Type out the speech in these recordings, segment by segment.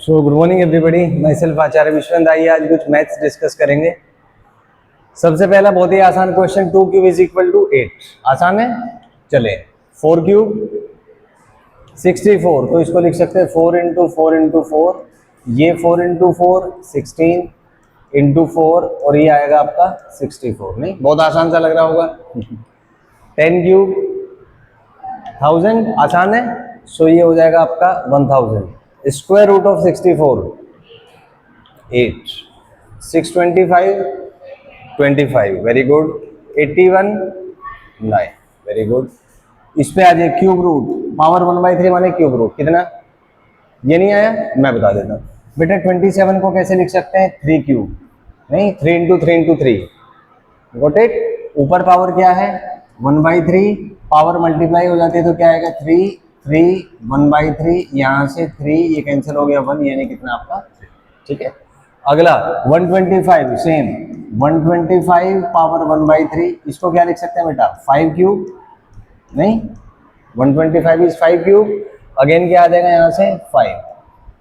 सो good morning everybody, myself Acharya Vishwanath. आइए आज कुछ मैथ्स डिस्कस करेंगे। सबसे पहला बहुत ही आसान question, 2 cube is equal to 8। आसान है, चले। 4 क्यूब 64, तो इसको लिख सकते हैं 4 इंटू 4 इंटू 4, ये 4 इंटू 4 16 इंटू 4, और ये आएगा आपका 64। नहीं, बहुत आसान सा लग रहा होगा। 10 क्यूब 1000, आसान है। सो ये हो जाएगा आपका 1000। Square root of 64 8, 625 25, very good. 81 9, very good. इस पे आ जाए क्यूब रूट, पावर 1/3 माने क्यूब रूट कितना, ये नहीं आया, मैं बता देता हूँ बेटा। 27 को कैसे लिख सकते हैं, 3 क्यूब, नहीं 3 इंटू 3 इंटू 3, गॉट इट। ऊपर पावर क्या है 1/3, पावर मल्टीप्लाई हो जाती है तो क्या आएगा 3 3 1/3, यहाँ से 3 ये कैंसिल हो गया 1, यानी कितना आपका 3। ठीक है, अगला 125, सेम 125 पावर 1/3, इसको क्या लिख सकते हैं बेटा 5 क्यूब, नहीं 125 इज 5 क्यूब। अगेन क्या आ जाएगा यहाँ से 5,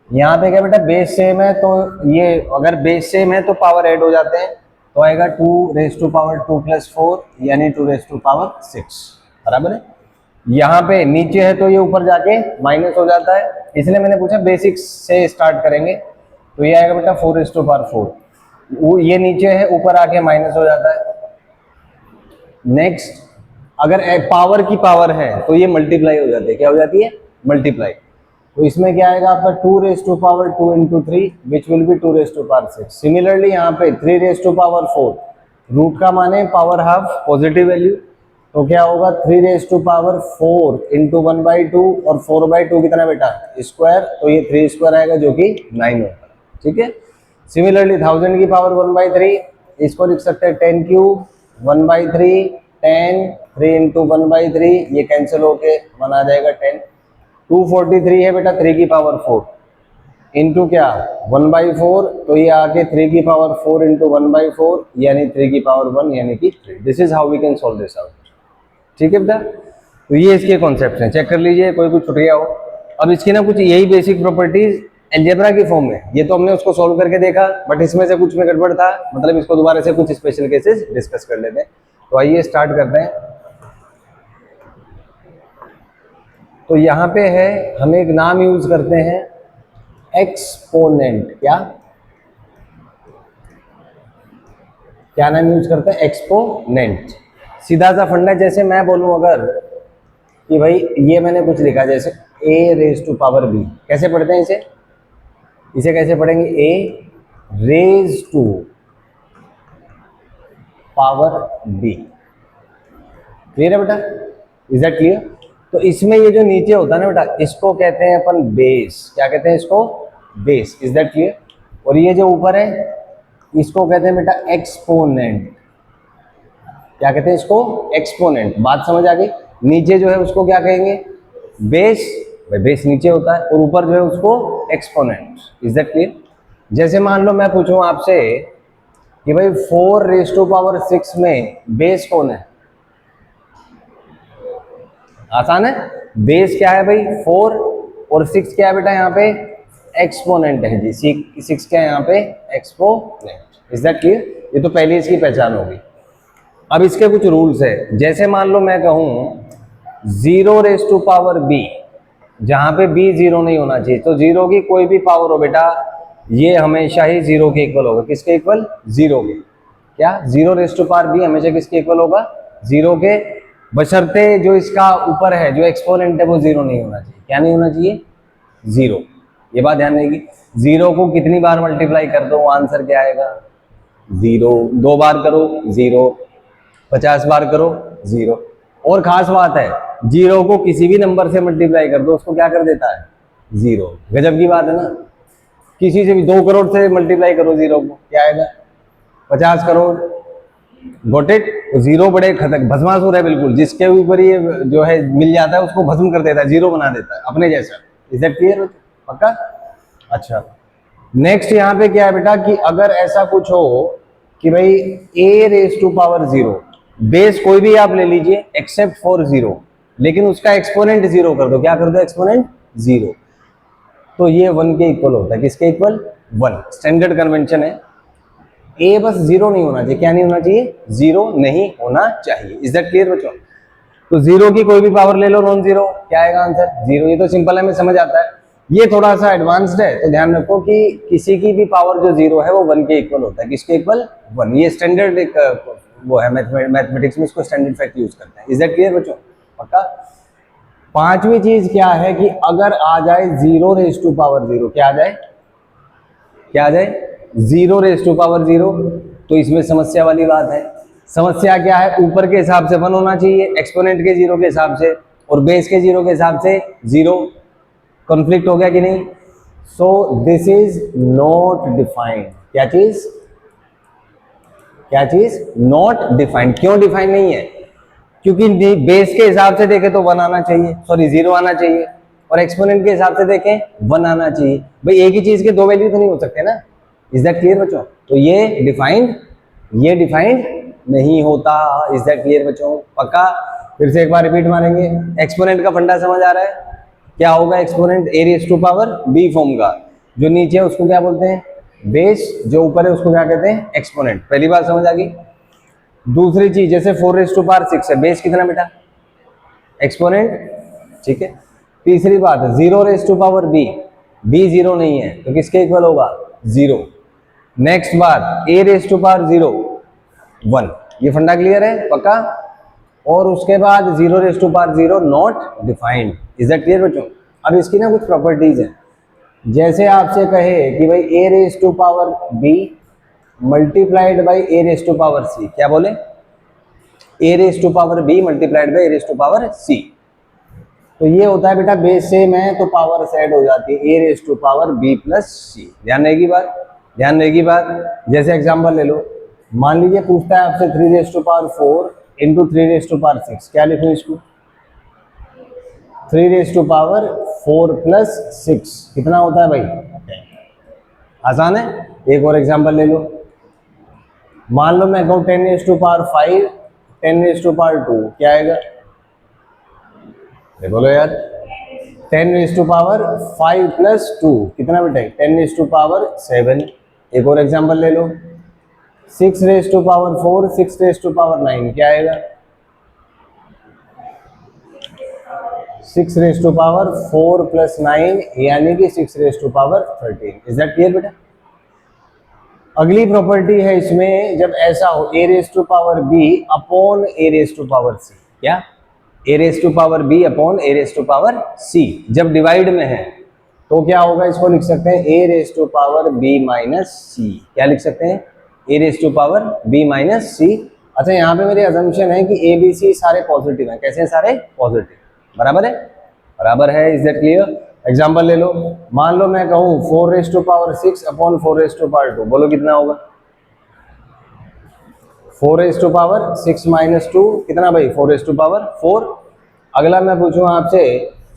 यहाँ पे क्या बेटा बेस सेम है, तो ये अगर बेस सेम है तो पावर ऐड हो जाते हैं, तो आएगा 2 रेज टू पावर 2 + 4 यानी 2 रेज टू पावर 6, बराबर है। यहाँ पे नीचे है तो ये ऊपर जाके माइनस हो जाता है, इसलिए मैंने पूछा बेसिक्स से स्टार्ट करेंगे। तो ये आएगा बेटा 4 रेज टू पावर 4, ये नीचे है ऊपर आके माइनस हो जाता है। नेक्स्ट, अगर पावर की पावर है तो ये मल्टीप्लाई हो जाती है, क्या हो जाती है मल्टीप्लाई। तो इसमें क्या आएगा आपका 2 raise to power 2 into 3 which will be 2 raise to power 6। Similarly यहाँ पे 3 रेज टू पावर 4, रूट का माने पावर हाफ पॉजिटिव वैल्यू, तो क्या होगा 3 रेज टू पावर 4 इंटू 1/2, और 4/2 कितना बेटा स्क्वायर, तो ये 3 स्क्वायर आएगा जो कि 9 होगा। ठीक है, सिमिलरली 1000 की पावर 1/3, इसको लिख सकते हैं 10 क्यूब 1/3, 10 3 इंटू 1/3, ये कैंसिल होके 1 आ जाएगा 10। 243 है बेटा 3 की पावर 4 इंटू क्या 1/4, तो ये आके 3 की पावर 4 इंटू 1/4 यानी 3 की पावर 1 यानी कि 3। This is how we can solve this out. ठीक है बेटा, तो ये इसके कॉन्सेप्ट हैं, चेक कर लीजिए कोई कुछ छुट गया हो। अब इसकी ना कुछ यही बेसिक प्रॉपर्टीज अलजेब्रा की फॉर्म में, ये तो हमने उसको सॉल्व करके देखा, बट इसमें से कुछ में गड़बड़ था, मतलब इसको दोबारा से कुछ स्पेशल केसेस डिस्कस कर लेते हैं। तो आइए स्टार्ट करते हैं। तो यहाँ पे है, हम एक नाम यूज करते हैं एक्सपोनेंट। क्या नाम यूज करते हैं, एक्सपोनेंट। सीधा सा फंडा, जैसे मैं बोलूं अगर कि भाई ये मैंने कुछ लिखा जैसे a raise to power b, कैसे पढ़ते हैं इसे कैसे पढ़ेंगे, a raise to power b। Clear है बेटा, इज दैट क्लियर। तो इसमें ये जो नीचे होता है ना बेटा, इसको कहते हैं अपन बेस। क्या कहते हैं इसको, बेस। Is that clear. और ये जो ऊपर है इसको कहते हैं बेटा एक्सपोनेंट। क्या कहते हैं इसको, एक्सपोनेंट। बात समझ आ गई। नीचे जो है उसको क्या कहेंगे, बेस। भाई बेस नीचे होता है, और ऊपर जो है उसको एक्सपोनेंट। Is that clear. जैसे मान लो मैं पूछूं आपसे कि भाई 4 रेज टू पावर 6 में बेस कौन है, आसान है। बेस क्या है भाई 4, और 6 क्या है बेटा यहाँ पे एक्सपोनेंट है जी। 6 क्या है यहाँ पे एक्सपोनेंट। Is that clear. ये तो पहले इसकी पहचान होगी। अब इसके कुछ रूल्स है। जैसे मान लो मैं कहूं 0 रेज टू पावर b, जहां पे b 0 नहीं होना चाहिए, तो 0 की कोई भी पावर हो बेटा, ये हमेशा ही 0 के इक्वल होगा। किसके इक्वल, 0 के। क्या 0 रेज टू पावर b हमेशा किसके इक्वल होगा, 0 के, बशर्ते जो इसका ऊपर है जो एक्सपोनेंट है वो 0 नहीं होना चाहिए। क्या नहीं होना चाहिए, 0। ये बात ध्यान रहेगी। 0 को कितनी बार मल्टीप्लाई कर दो, आंसर क्या आएगा 0। 2 बार करो 0, 50 बार करो 0। और खास बात है, 0 को किसी भी नंबर से मल्टीप्लाई कर दो, उसको क्या कर देता है 0। गजब की बात है ना। किसी से भी 2 करोड़ से मल्टीप्लाई करो 0 को, क्या आएगा 50 करोड़। Got it. 0 बड़े खतरनाक भस्मासुर है बिल्कुल, जिसके ऊपर ये जो है मिल जाता है उसको भस्म कर देता है, 0 बना देता है अपने जैसा। इज दैट क्लियर, पक्का। अच्छा, नेक्स्ट यहाँ पे क्या है बेटा कि अगर ऐसा कुछ हो कि भाई a raise to power 0, base कोई भी आप ले लीजिए एक्सेप्ट फॉर 0, लेकिन उसका एक्सपोनेंट 0 कर दो। क्या कर दो, एक्सपोनेंट 0। तो ये 1 के इक्वल होता है। किसके इक्वल? 1। स्टैंडर्ड कन्वेंशन है। ए बस 0 नहीं होना चाहिए। क्या नहीं होना चाहिए? 0 नहीं होना चाहिए। इज दैट क्लियर बच्चों? तो 0 की कोई भी पावर ले लो, नॉन जीरो, क्या आएगा आंसर? 0। ये तो सिंपल है, हमें समझ आता है। ये थोड़ा सा एडवांस्ड है, तो ध्यान रखो कि किसी की भी पावर जो 0 है वो 1 के इक्वल होता है। किसके इक्वल? 1। ये स्टैंडर्ड एक वो है, मैथमेटिक्स में इसको स्टैंडर्ड फैक्ट यूज करते हैं। इज दैट क्लियर बच्चों? पक्का? पांचवी चीज क्या है कि अगर आ जाए 0 रेज टू पावर 0, क्या आ जाए? क्या आ जाए? 0 रेज टू पावर 0, तो इसमें समस्या वाली बात है। समस्या क्या है? ऊपर के हिसाब से 1 होना चाहिए, एक्सपोनेंट के 0 के हिसाब से, और बेस के 0 के हिसाब से 0। कॉन्फ्लिक्ट हो गया कि नहीं? So this is not defined. क्या चीज? क्या चीज? Not defined. क्यों डिफाइंड नहीं है? क्योंकि बेस के हिसाब से देखें तो 1 आना चाहिए, सॉरी 0 आना चाहिए, और एक्सपोनेंट के हिसाब से देखें 1 आना चाहिए। भाई एक ही चीज के दो वैल्यू तो नहीं हो सकते ना। इज दैट क्लियर बच्चों? तो ये डिफाइंड नहीं होता। इज दैट क्लियर बच्चों? पक्का? फिर से एक बार रिपीट मारेंगे। एक्सपोनेंट का फंडा समझ आ रहा है? क्या होगा exponent? A raise to power b form का। जो नीचे है उसको क्या बोलते हैं? बेस। जो ऊपर है उसको क्या कहते हैं? एक्सपोनेंट। पहली बात समझ आ गई। दूसरी चीज, जैसे 4 रेज टू पावर 6 है, बेस कितना बेटा? एक्सपोनेंट। ठीक है। तीसरी बात, 0 raise to power b, b 0 नहीं है, तो किसके इक्वल होगा? 0। नेक्स्ट बात, ए रेज टू पावर 0 1। ये फंडा क्लियर है? पक्का? और उसके बाद 0 raise to power 0 not defined. Is that clear बच्चों? अब इसकी ना कुछ प्रॉपर्टीज हैं। जैसे आपसे कहे कि भाई A raise to power B multiplied by A raise to power C, क्या बोले? A raise to power B multiplied by A raise to power C. तो ये होता है बेटा बेस सेम है तो पावर ऐड हो जाती है, A raise to power B plus C. ध्यान रहेगी बात? ध्यान रहेगी बात? जैसे एग्जांपल ले लो, मान लीजिए पूछता है आपसे 3 raise to power 4 into 3 raise to power 6, क्या लिखूं इसको? 3 रेज टू पावर 4 प्लस 6 कितना होता है भाई? आसान है। एक और एग्जांपल ले लो, मान लो मैं कहूँ 10 raise to power 5 10 raise to power 2, क्या आएगा? बोलो यार। 10 रेज टू पावर 5 प्लस 2 कितना बेटा? 10 रेज टू पावर 7। एक और एग्जांपल ले लो, 6 raise to power 4 6 raise to power 9, क्या आएगा? 6 रेज टू पावर 4 प्लस 9 यानी कि 6 raise to power 13। Is that clear बेटा? अगली प्रॉपर्टी है इसमें, जब ऐसा हो A raise to power B upon A raise to power C, क्या? A raise to power B upon A raise to power C जब डिवाइड में है तो क्या होगा? इसको लिख सकते हैं A raise to power B minus C. क्या लिख सकते हैं? A raise to power B minus C. अच्छा, यहाँ पे मेरी अजम्पशन है कि ए बी सी सारे पॉजिटिव हैं। कैसे हैं? सारे पॉजिटिव। बराबर है? बराबर है। Is that clear? एग्जाम्पल ले लो, मान लो मैं कहूँ 4 raise to power 6 upon 4 raise to power 2, बोलो कितना होगा? 4 रेज टू पावर 6 माइनस 2 कितना भाई? 4 रेज टू पावर 4। अगला मैं पूछूं आपसे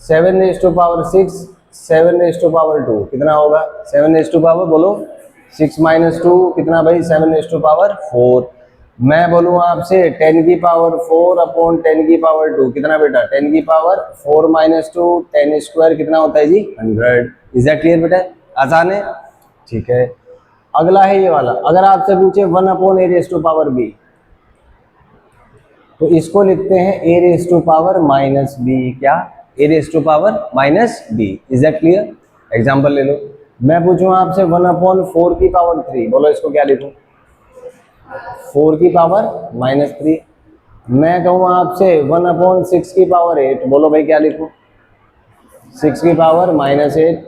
7 raise to power 6 7 raise to power 2 कितना होगा? 7 रेज टू पावर बोलो 6 माइनस 2 कितना भाई? 7 रेज टू पावर 4। मैं बोलूँ आपसे 10 की पावर 4 अपॉन 10 की पावर 2 कितना बेटा? 10 की पावर 4 माइनस 2 10 स्क्वायर कितना होता है जी? 100। इज दैट क्लियर बेटा? आसान है? ठीक है। अगला है ये वाला, अगर आपसे पूछे 1 upon A raise to power B, तो इसको लिखते हैं A raise to power minus B. क्या? A raise to power minus B. Is that clear? Example ले लो, मैं पूछूं आपसे 1 अपॉन 4 की पावर 3, बोलो इसको क्या लिखूं? 4 की पावर माइनस 3। मैं कहूँ आपसे 1 अपॉन 6 की पावर 8, बोलो भाई क्या लिखूं? 6 की पावर माइनस 8।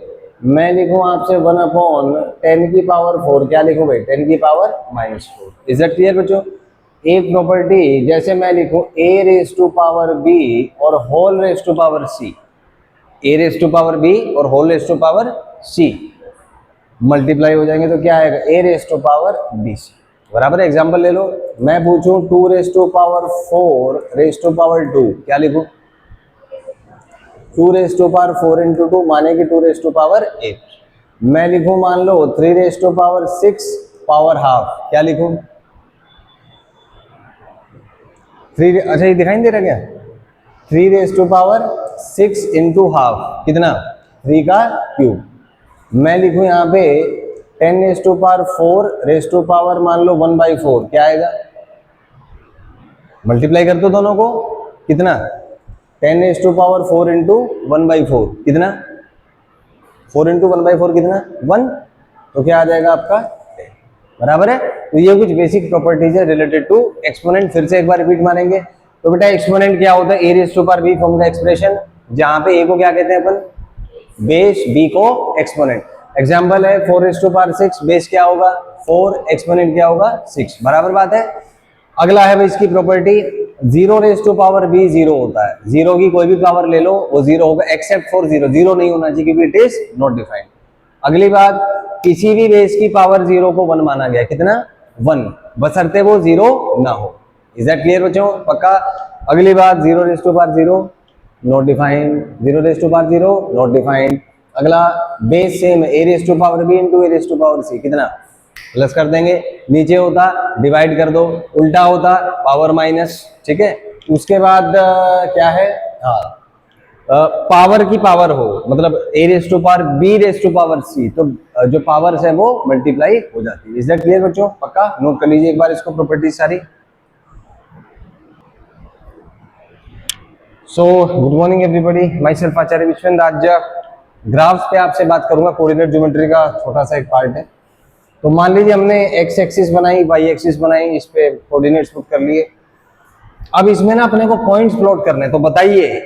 मैं लिखूं आपसे 1 अपॉन 10 की पावर 4, क्या लिखूं भाई? 10 की power minus 4। Is that clear बच्चों? एक प्रॉपर्टी, जैसे मैं लिखूं A raise to power B और whole raise to power C, A raise to power B और whole raise to power C multiply हो जाएंगे तो क्या आएगा? A raise to power B C. बराबर है? एग्जाम्पल ले लो, मैं पूछूं 2 raise to power 4 raise to power 2, क्या लिखूं? 2 रेज टू पावर 4 इंटू 2 माने कि 2 रेज टू पावर 8। मैं लिखूं मान लो 3 raise to power 6 power half, क्या लिखूं? 3, अच्छा ये दिखाई नहीं दे रहा क्या? 3 raise to power 6 into half कितना? 3 का क्यूब। मैं लिखूं यहाँ पे 10⁴ रेस टू पावर मान लो 1/4, क्या आएगा? मल्टीप्लाई कर दो दोनों को, कितना? 10⁴ इंटू 1/4 कितना? 4 इंटू 1/4 कितना? 1। तो क्या आ जाएगा आपका? 10। बराबर है। तो ये कुछ बेसिक प्रॉपर्टीज है रिलेटेड टू एक्सपोनेंट। फिर से एक बार रिपीट मारेंगे। तो बेटा एक्सपोनेंट क्या होता है? a⁴ फॉर्म का एक्सप्रेशन, जहां पे a को क्या कहते हैं अपन? बेस, b को एक्सपोनेंट। एग्जांपल है 4⁶ बेस क्या होगा? 4, एक्सपोनेंट क्या होगा? 6। बराबर बात है। अगला है भाई इसकी प्रॉपर्टी 0⁵b 0 होता है। जीरो की कोई भी पावर ले लो वो 0 होगा, एक्सेप्ट फॉर 0। 0 नहीं होना चाहिए क्योंकि इट इज नॉट डिफाइंड। अगली बात, किसी भी बेस की पावर 0 को 1 माना गया। कितना? 1, बशर्ते वो 0 ना हो। इज दैट क्लियर बच्चों? पक्का? अगली बात 0⁵0 नॉट डिफाइंड, 0⁵0 नॉट डिफाइंड। अगला बेस सेम है, a⁵b इंटू a⁴c, कितना? प्लस कर देंगे। नीचे होता डिवाइड कर दो, उल्टा होता पावर माइनस। ठीक है। उसके बाद क्या है? हाँ, पावर की पावर हो, मतलब a⁵b⁴c, तो जो पावर्स है वो मल्टीप्लाई हो जाती है। इज दैट क्लियर बच्चों? पक्का? नोट कर लीजिए एक बार इसको, प्रॉपर्टी सारी। So good morning everybody, myself Acharya Vishwendra. आज ग्राफ्स पे आपसे बात करूंगा। कोऑर्डिनेट ज्योमेट्री का छोटा सा एक पार्ट है। तो मान लीजिए हमने एक्स एक्सिस बनाई, वाई एक्सिस बनाई, इस पे कोऑर्डिनेट्स पुट कर लिए। अब इसमें ना अपने को पॉइंट्स प्लॉट करने हैं। तो बताइए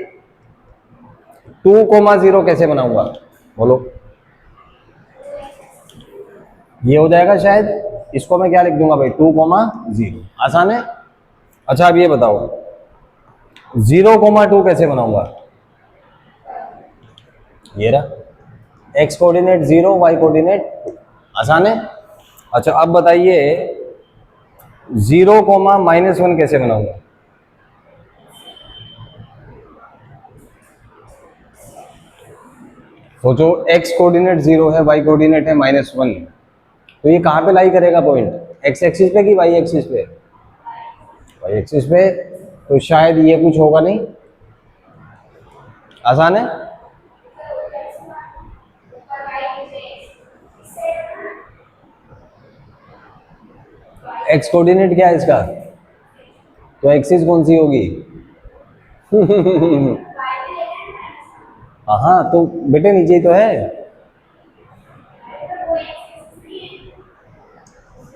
2,0 कैसे बनाऊंगा? बोलो। ये हो जाएगा शायद। इसको मैं क्या लिख दूंगा भाई? 2,0। आसान है। अच्छा अब ये बताओ 0,2 कैसे बनाऊंगा? ये रहा, एक्स कोऑर्डिनेट 0, वाई कोऑर्डिनेट 2। आसान है। अच्छा अब बताइए 0,-1 कैसे बनाऊंगा? सोचो, एक्स कोऑर्डिनेट 0 है, वाई कोऑर्डिनेट है -1, तो ये कहां पे लाई करेगा पॉइंट? एक्स एक्सिस पे कि वाई एक्सिस पे? वाई एक्सिस पे। तो शायद ये कुछ होगा नहीं। आसान है। एक्स कोऑर्डिनेट क्या है इसका? तो एक्सिस कौन सी होगी? हाँ, तो बेटे नीचे ही तो है।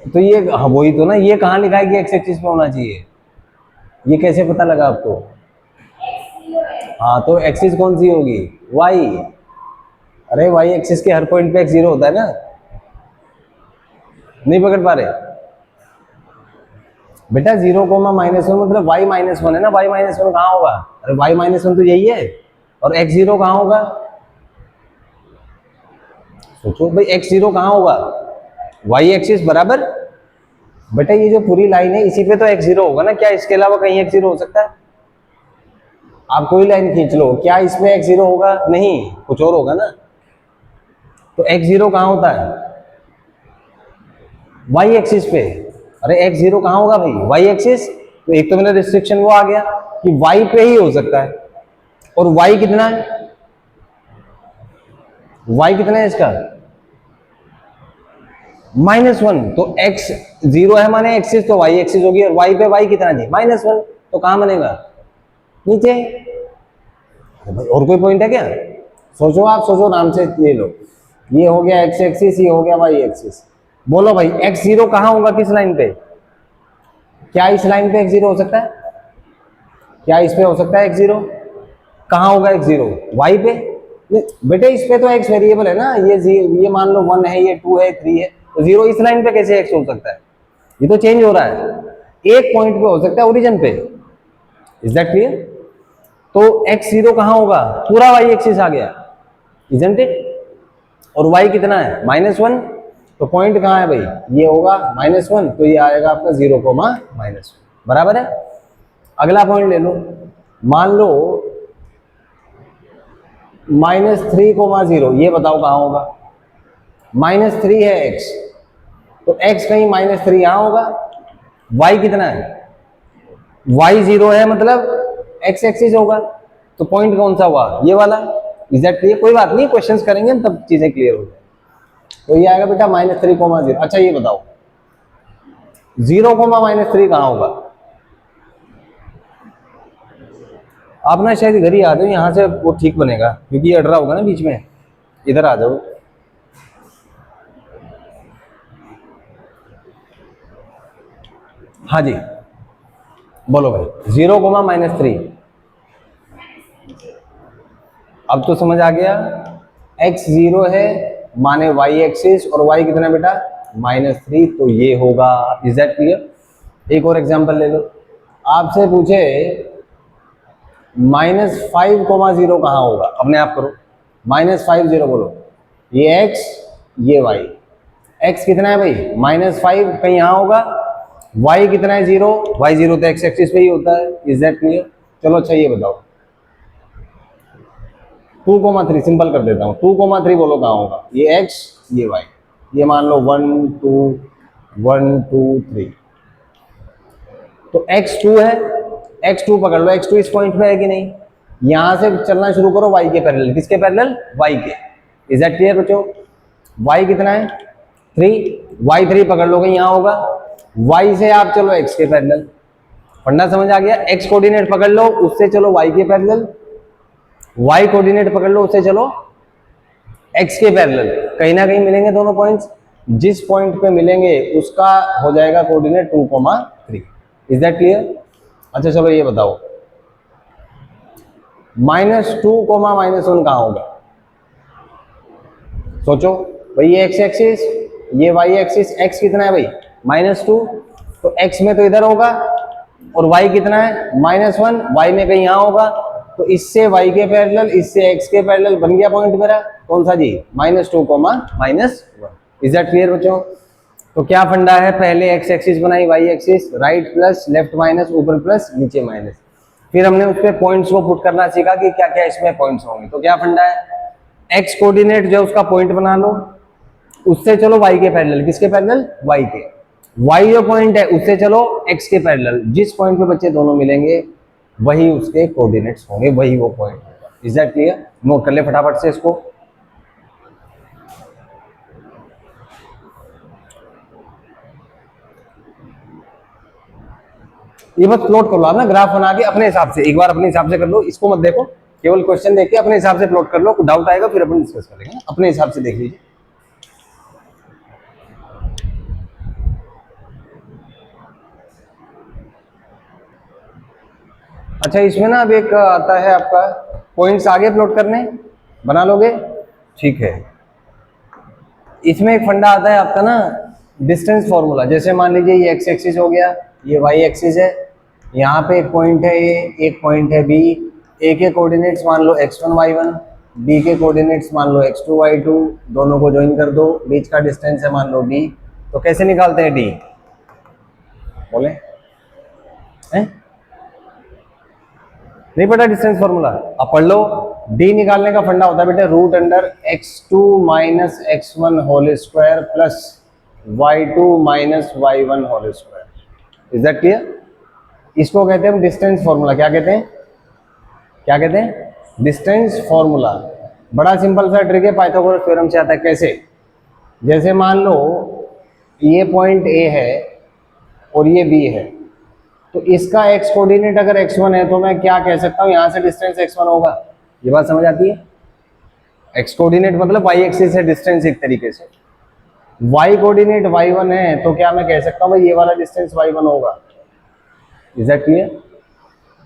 तो ये हाँ वही तो ना, ये कहाँ लिखा है कि एक्स एक्सिस पे होना चाहिए? ये कैसे पता लगा आपको? हाँ, तो एक्सिस कौन सी होगी? वाई। अरे वाई एक्सिस के हर पॉइंट पे x0 होता है ना। नहीं पकड़ पा रहे बेटा? 0,-1 मतलब y-1 है ना। y-1 कहाँ होगा? अरे y-1 तो यही है। और x0 कहाँ होगा? सोचो भाई, x0 कहाँ होगा? y एक्सिस बराबर। बेटा ये जो पूरी लाइन है इसी पे तो x0 होगा ना। क्या इसके अलावा कहीं x0 हो सकता है? आप कोई लाइन खींच लो, क्या इसमें x0 होगा? नहीं, कुछ और होगा ना। तो x0 कहाँ होता है? y एक्सिस पे। अरे x0 कहाँ होगा भाई? y axis. तो एक तो मेरा रिस्ट्रिक्शन वो आ गया कि y पे ही हो सकता है। और y कितना है? y कितना है इसका? -1। तो x0 है माने एक्सिस, तो y एक्सिस होगी। और y पे y कितना जी? -1। तो कहां बनेगा? नीचे। भाई और कोई पॉइंट है क्या? सोचो, आप सोचो, नाम से ले लो। ये हो गया x एक्सिस, ये हो गया y एक्सिस। बोलो भाई x0 कहां होगा? किस लाइन पे? क्या इस लाइन पे x0 हो सकता है? क्या इस पे हो सकता है x0? कहां होगा x0? y पे। बेटे इस पे तो x वेरिएबल है ना। ये मान लो 1 है, ये 2 है, 3 है, तो 0 इस लाइन पे कैसे x हो सकता है? ये तो चेंज हो रहा है। एक पॉइंट पे हो सकता है, ओरिजिन पे। Is that clear? तो x0 कहां होगा? पूरा y एक्सिस आ गया, इजंट इट? और y कितना है? -1। तो पॉइंट कहां है भाई? ये होगा -1, तो ये आएगा आपका 0,-1। बराबर है। अगला पॉइंट ले लो। मान लो -3,0, ये बताओ कहां होगा? -3 है x, तो x कहीं -3 यहां होगा। y कितना है? y 0 है, मतलब x एक्सिस होगा। तो पॉइंट कौन सा हुआ? ये वाला। Is that clear? कोई बात नहीं, क्वेश्चंस करेंगे तब चीजें क्लियर हो जाएंगी। तो ये आएगा बेटा -3,0। अच्छा ये बताओ 0,-3 कहाँ होगा? आप ना शायद इधर ही आ जाओ, यहाँ से वो ठीक बनेगा, क्योंकि ये अड़ रहा होगा ना बीच में। इधर आ जाओ। हाँ जी बोलो भाई, 0,-3। अब तो समझ आ गया, x 0 है माने y एक्सिस, और y कितना बेटा -3, तो ये होगा। Is that clear? एक और एग्जांपल ले लो, आपसे पूछे -5,0 कहाँ होगा? अपने आप करो, -5,0 बोलो। ये x ये y, x कितना है भाई -5, कहीं यहाँ होगा। y कितना है 0, y 0 तो x एक्सिस पे ही होता है। Is that clear? चलो अच्छा ये बताओ 2,3, सिंपल कर देता हूँ, 2,3 बोलो कहाँ होगा? ये x ये y, ये मान लो 1 2 1 2 3, तो x2 है, x2 पकड़ लो, x2 इस पॉइंट पे है कि नहीं? यहां से चलना शुरू करो y के पैरेलल। किसके पैरेलल? y के। इज दैट क्लियर बच्चों? y कितना है 3, y3 पकड़ लो, कहीं यहाँ होगा। y से आप चलो x के पैरेलल, फंडा समझ आ गया? x कोऑर्डिनेट पकड़ लो, उससे चलो y के पैरेलल, y कोऑर्डिनेट पकड़ लो, उससे चलो x के पैरेलल। कहीं ना कहीं मिलेंगे दोनों पॉइंट्स, जिस पॉइंट पे मिलेंगे उसका हो जाएगा कोऑर्डिनेट 2,3। Is that clear? अच्छा चलो ये बताओ -2, -1 कहाँ होगा? सोचो भाई, ये x एक्सिस ये y एक्सिस, x कितना है भाई -2, तो x में तो इधर होगा, और y कितना है -1, y में कहीं यहाँ होगा, तो इससे y के पैरेलल, इससे x के पैरेलल, बन गया पॉइंट मेरा कौन सा जी? -2, -1। इज दैट क्लियर बच्चों? तो क्या फंडा है, पहले x एक्सिस बनाई, y axis, right plus left minus, ऊपर प्लस नीचे माइनस, फिर हमने उस पे पॉइंट्स को पुट करना सीखा कि क्या क्या इसमें पॉइंट्स होंगे। तो क्या फंडा है, x कोऑर्डिनेट जो उसका पॉइंट बना लो, उससे चलो y के पैरेलल। किसके पैरेलल? y के। y जो पॉइंट है उससे चलो x के पैरेलल, जिस पॉइंट पे बच्चे दोनों मिलेंगे वही उसके कोऑर्डिनेट्स होंगे, वही वो पॉइंट होगा। Is that clear? नोट कर ले फटाफट से इसको। ये बस प्लॉट कर लो आप ना, ग्राफ बना के अपने हिसाब से, एक बार अपने हिसाब से कर लो, इसको मत देखो, केवल क्वेश्चन देख के अपने हिसाब से प्लॉट कर लो। कुछ डाउट आएगा फिर अपन डिस्कस करेंगे, अपने हिसाब से देख लीजिए। अच्छा इसमें ना अब एक आता है आपका पॉइंट्स आगे प्लॉट करने, बना लोगे? ठीक है। इसमें एक फंडा आता है आपका ना डिस्टेंस फॉर्मूला। जैसे मान लीजिए ये x एक्सिस हो गया, ये y एक्सिस है, यहाँ पे एक पॉइंट है ए, एक पॉइंट है बी। ए के कोऑर्डिनेट्स मान लो x1 y1, बी के कोऑर्डिनेट्स मान लो x2 y2, दोनों को ज्वाइन कर दो, बीच का डिस्टेंस है मान लो d। तो कैसे निकालते हैं d? बोले हैं? नहीं पता डिस्टेंस फॉर्मूला? अब पढ़ लो। d निकालने का फंडा होता है बेटे √x2 minus x1 whole square plus y2 minus y1 whole square. Is that clear? इसको कहते हैं हम डिस्टेंस फॉर्मूला। क्या कहते हैं? क्या कहते हैं? Distance formula. बड़ा सिंपल सा ट्रिक है, पाइथागोरस थ्योरम से आता है। कैसे? जैसे मान लो ये पॉइंट ए है और ये बी है, तो इसका x कोऑर्डिनेट अगर x1 है तो मैं क्या कह सकता हूँ, यहाँ से डिस्टेंस x1 होगा। ये बात समझ आती है? x कोऑर्डिनेट मतलब y एक्सिस है डिस्टेंस एक तरीके से, y कोऑर्डिनेट y1 है तो क्या मैं कह सकता हूँ भाई ये वाला डिस्टेंस y1 होगा। Is that clear?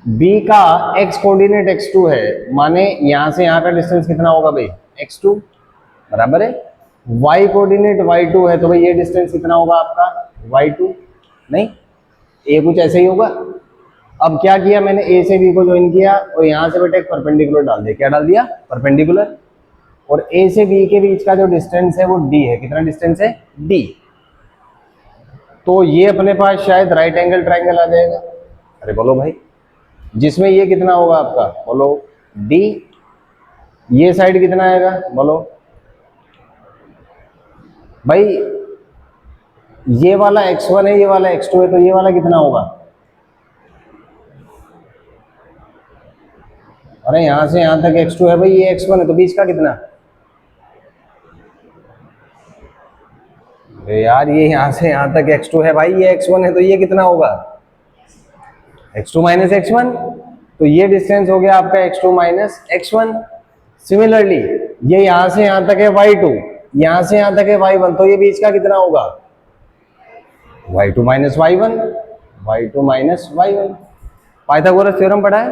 b का x कोऑर्डिनेट x2 है, माने यहाँ से यहाँ का डिस्टेंस कितना होगा भाई x2, बराबर है। y कोऑर्डिनेट y2 है तो भाई ये डिस्टेंस कितना होगा आपका y2। नहीं, ये कुछ ऐसे ही होगा। अब क्या किया मैंने, a से b को ज्वाइन किया और यहाँ से बेटा एक परपेंडिकुलर डाल दिया। क्या डाल दिया? परपेंडिकुलर। और a से b के बीच का जो डिस्टेंस है वो d है। कितना डिस्टेंस है? d। तो ये अपने पास शायद राइट एंगल ट्राइंगल आ जाएगा। अरे बोलो भाई, जिसमें ये कितना होगा आपका, बोलो d। ये साइड कितना आएगा, बोलो भाई। ये वाला x1 है, ये वाला x2 है, तो ये वाला कितना होगा? अरे यहां से यहां तक x2 है भाई, ये x1 है, तो बीच का कितना? अरे यार ये यहाँ से यहाँ तक x2 है भाई, ये x1 है, तो ये कितना होगा x2 माइनस x1, तो ये डिस्टेंस हो गया आपका x2 माइनस x1। सिमिलरली ये यहाँ से यहाँ तक है y2, यहाँ से यहाँ तक है y1, तो ये बीच का कितना होगा y2 minus y1, y2 minus y1। Pythagoras theorem पढ़ा है,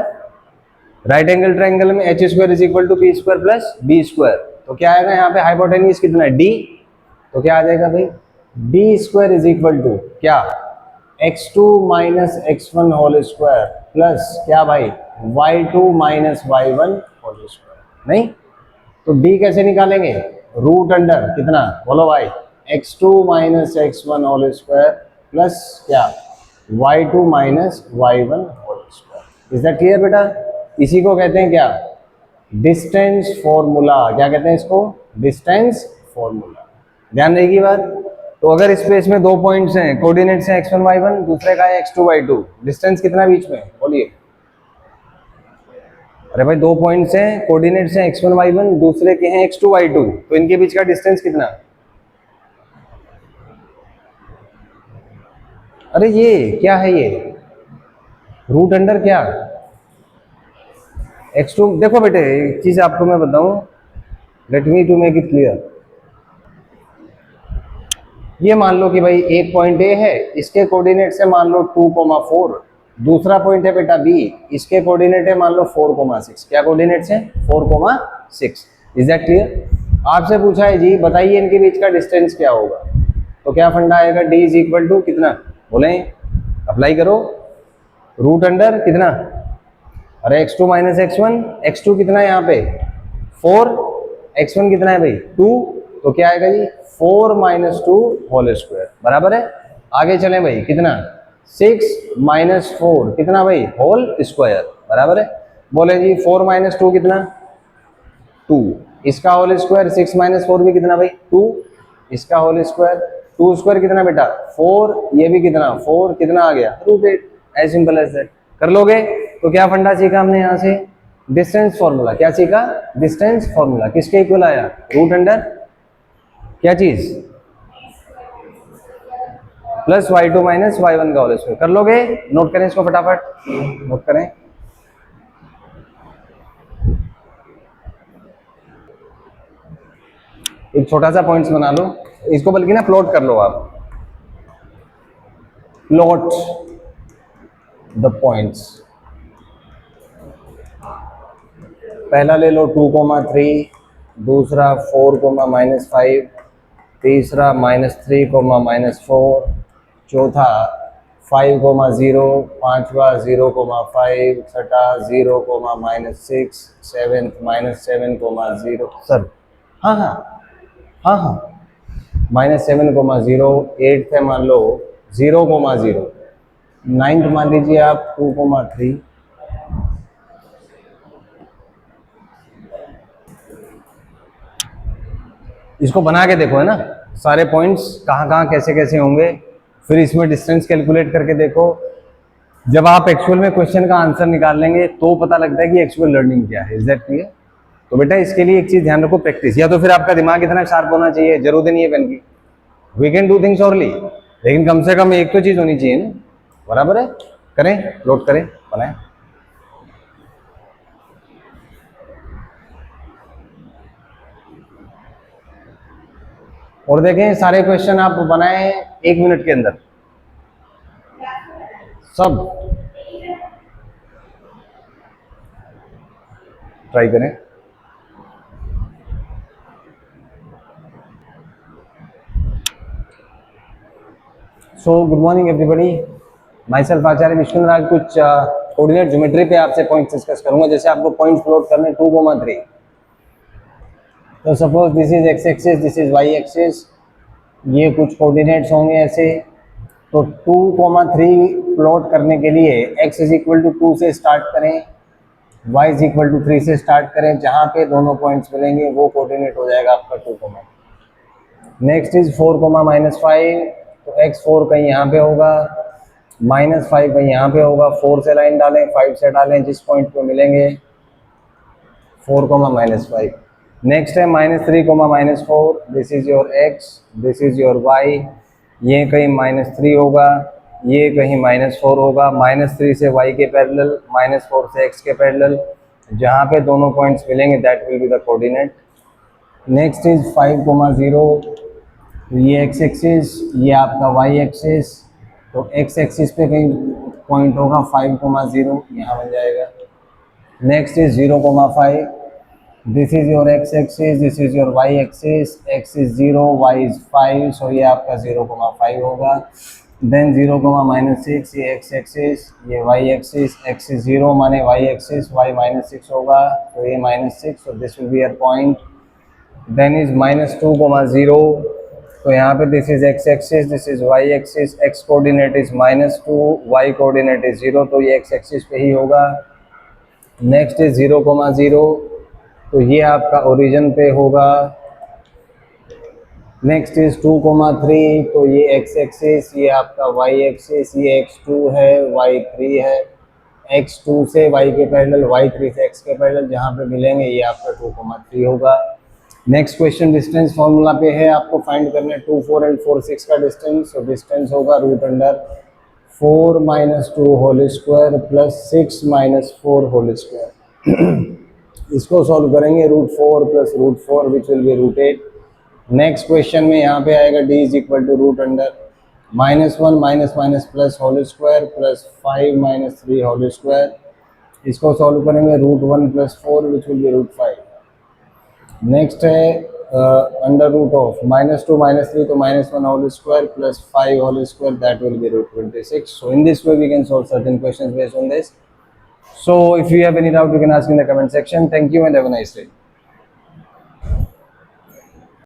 राइट एंगल ट्रायंगल में H square is equal to P square plus B square, तो क्या आएगा यहाँ पे हाइपोटेन्यूज कितना है d, तो क्या आ जाएगा भाई D square is equal to क्या x2 minus x1 whole square plus क्या भाई y2 minus y1 whole square. नहीं तो d कैसे निकालेंगे, रूट अंडर कितना बोलो भाई x2 minus x1 whole square plus क्या y2 minus y1 whole square. Is that clear बेटा? इसी को कहते हैं क्या डिस्टेंस फॉर्मूला, क्या कहते हैं इसको डिस्टेंस फॉर्मूला। ध्यान रहेगी बात। तो अगर स्पेस में दो पॉइंट्स हैं, कोऑर्डिनेट्स हैं x1 y1, दूसरे का है x2 y2, डिस्टेंस कितना बीच में बोलिए? अरे भाई दो पॉइंट्स हैं, कोऑर्डिनेट्स हैं x1 y1, दूसरे के हैं x2 y2, तो इनके बीच का डिस्टेंस कितना? अरे ये क्या है, ये रूट अंडर क्या x2। देखो बेटे एक चीज आपको मैं बताऊं, let me to make it clear. ये मान लो कि भाई एक पॉइंट ए है, इसके कोऑर्डिनेट्स है मान लो 2,4, दूसरा पॉइंट है बेटा बी, इसके कोऑर्डिनेट है मान लो 4,6। क्या कोऑर्डिनेट्स हैं 4,6। Is that clear? आपसे पूछा है जी बताइए इनके बीच का डिस्टेंस क्या होगा, तो क्या फंडा आएगा d इज इक्वल टू कितना बोले, अप्लाई करो रूट अंडर कितना, अरे x2 माइनस x1, x2 कितना है यहाँ पे 4, x1 कितना है भाई 2, तो क्या आएगा जी 4 माइनस 2 होल स्क्वायर बराबर है। आगे चलें भाई कितना 6 माइनस 4 कितना भाई होल स्क्वायर बराबर है। बोले जी 4 माइनस 2 कितना 2, इसका होल स्क्वायर 6 माइनस 4 भी कितना भाई 2, इसका होल स्क्वायर 2 स्क्वायर कितना बेटा 4, ये भी कितना 4, कितना आ गया root 8। As simple as that. कर लोगे? तो क्या फंडा सीखा हमने यहाँ से डिस्टेंस फॉर्मूला। क्या सीखा डिस्टेंस फॉर्मूला, किसके इक्वल आया रूट अंडर क्या चीज प्लस y2 माइनस y1 का होल स्क्वायर। कर लोगे? नोट करें इसको फटाफट नोट करें। एक छोटा सा पॉइंट्स बना लो, इसको बल्कि ना प्लॉट कर लो आप, प्लॉट द पॉइंट्स। पहला ले लो 2,3, दूसरा 4,-5, तीसरा -3,-4, चौथा 5,0, पांचवा 0,5, छठा 0,-6, सेवेंथ -7,0 सर हाँ -7,0, 8th है मान लो 0,0, 9th मान लीजिए आप 2,3, इसको बना के देखो है ना सारे पॉइंट्स कहाँ कहाँ कैसे कैसे होंगे, फिर इसमें डिस्टेंस कैलकुलेट करके देखो। जब आप एक्चुअल में क्वेश्चन का आंसर निकाल लेंगे तो पता लगता है कि एक्चुअल लर्निंग क्या है। Is that clear? तो बेटा इसके लिए एक चीज ध्यान रखो, प्रैक्टिस। या तो फिर आपका दिमाग इतना शार्प होना चाहिए, जरूरत नहीं है पेन की, we can do things orally, लेकिन कम से कम एक तो चीज होनी चाहिए ना, बराबर है। करें, नोट करें, बनाएं। और देखें सारे क्वेश्चन आप बनाए 1 मिनट के अंदर सब, ट्राई करें। So good morning everybody, myself Acharya Vishnu. आज कुछ कोऑर्डिनेट ज्योमेट्री पे आपसे पॉइंट डिस्कस करूंगा। जैसे आपको पॉइंट प्लॉट करने 2,3, तो suppose this is X axis, this is Y axis, ये कुछ कोऑर्डिनेट्स होंगे ऐसे। तो 2,3 प्लॉट करने के लिए x इज इक्वल टू 2 से स्टार्ट करें, y इज इक्वल टू 3 से स्टार्ट करें, जहाँ पे दोनों पॉइंट्स मिलेंगे वो कोऑर्डिनेट हो जाएगा आपका 2,3। नेक्स्ट इज 4,-5, तो x 4 कहीं यहाँ पे होगा, -5 कहीं यहाँ पे होगा, 4 से लाइन डालें, 5 से डालें, जिस पॉइंट पे मिलेंगे 4,-5। नेक्स्ट है -3 -4, this is your x, this is your y। ये कहीं -3 होगा, ये कहीं -4 होगा। -3 से y के पैरेलल, -4 से x के पैरेलल, जहाँ पे दोनों पॉइंट्स मिलेंगे that will be the coordinate. Next is 5 0, ये x एक्सिस, ये आपका y एक्सिस। तो x एक्सिस पे कहीं पॉइंट होगा 5 0, यहाँ बन जाएगा। Next is 0 5, this is your x axis, this is your y axis. x is 0, y is 5, सो ये आपका 0 5 होगा। देन 0 -6, ये x एक्सिस, ये y एक्सिस। x इज 0 माने y एक्सिस, y -6 होगा, तो ये -6, so this will be your point. Then is -2 0, तो यहाँ पे this is x axis, this is y axis. x coordinate is -2, y coordinate is 0, तो ये x एक्सिस पे ही होगा। नेक्स्ट इज 0 0, तो ये आपका ओरिजिन पे होगा। नेक्स्ट इज 2 3, तो ये x एक्सिस, ये आपका y एक्सिस, ये x2 है, y3 है। x2 से y के पैरेलल, y3 से x के पैरेलल, जहाँ पे मिलेंगे ये आपका 2 3 होगा। नेक्स्ट क्वेश्चन डिस्टेंस फॉर्मूला पे है, आपको फाइंड करना है 2 4 एंड 4 6 का डिस्टेंस। तो डिस्टेंस होगा √4 - 2 whole square plus 6 - 4 whole square. इसको सॉल्व करेंगे, √4 + √4 which will be √8। Next question में यहाँ पे आएगा d is equal to -1 - plus whole square plus 5 - 3 whole square. इसको सॉल्व करेंगे, √1 + 4 विच विल बी √5। नेक्स्ट है √(-2 - 3), तो -1 whole square plus 5 whole square, that will be √26। So in this way we can solve certain questions based on this. So if you have any doubt, you can ask in the comment section. Thank you and have a nice day.